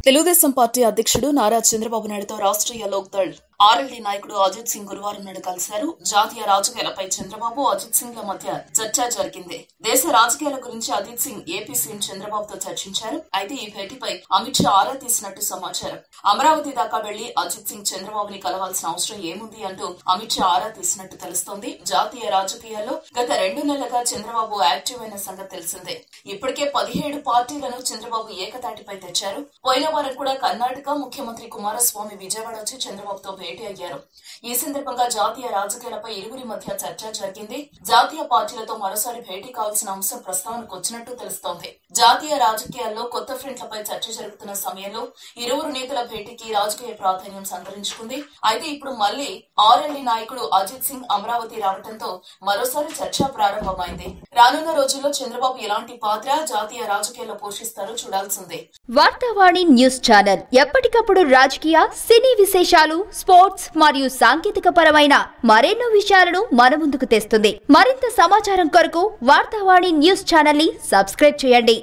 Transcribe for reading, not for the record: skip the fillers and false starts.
Telugu Desam party అధ్యక్షుడు నారా చంద్రబాబు నాయుడుతో Rashtriya Lok Dal RLD నాయకుడు అజిత్ సింగ్ గురువారం నాడు కలిశారు. జాతీయ రాజకీయాలపై చంద్రబాబు అజిత్ సింగ్ ల మధ్య చర్చ జరిగింది. దేశ రాజకీయాల గురించి అజిత్ సింగ్ ఏపీ సీఎం చంద్రబాబుతో చర్చించారు. అయితే ఈ భేటీపై అమిత్ షా ఆరా తీసినట్టు సమాచారం. అమరావతి దాకా వెళ్లి అజిత్ సింగ్ చంద్రబాబుని కలవాల్సిన అవసరం ఏముంది అంటూ అమిత్ షా ఆరా తీసినట్టు తెలుస్తోంది. జాతీయ రాజకీయాల్లో గత 2 నెలలుగా చంద్రబాబు యాక్టివ్ అయిన సంగతి తెలిసిందే. ఇప్పటికే 17 పార్టీలను చంద్రబాబు ఏకతాటిపై తెచ్చారు. పోయిన వారం కూడా కర్ణాటక ముఖ్యమంత్రి కుమారస్వామి విజయవాడ వచ్చి చంద్రబాబుతో భేటీ అయ్యారు. ఈ సందర్భంగా జాతీయ రాజకీయాలపై ఇరువురి మధ్య చర్చ జరిగింది. జాతీయ పార్టీలతో మరోసారి భేటీ కావాల్సిన అంశం ప్రస్తావనకు వచ్చినట్టు తెలుస్తోంది. జాతీయ రాజకీయాల్లో కొత్త ఫ్రంట్లపై చర్చ జరుగుతున్న సమయంలో ఇరువురు నేతల భేటీకి రాజకీయ ప్రాధాన్యం సంతరించుకుంది. అయితే ఇప్పుడు మళ్లీ ఆర్ఎల్డీ నాయకుడు అజిత్ సింగ్ అమరావతి రావడంతో మరోసారి చర్చ ప్రారంభమైంది. రానున్న రోజుల్లో చంద్రబాబు ఎలాంటి పాత్ర జాతీయ రాజకీయాల్లో పోషిస్తారో చూడాల్సిందే. వార్తావాణి న్యూస్ ఛానల్ ఎప్పటికప్పుడు రాజకీయ, సినీ విశేషాలు, స్పోర్ట్స్ మరియు సాంకేతిక పరమైన మరెన్నో విషయాలను మన ముందుకు తెస్తుంది. మరింత సమాచారం కొరకు వార్తావాణి న్యూస్ ఛానల్ ని సబ్స్క్రైబ్ చేయండి.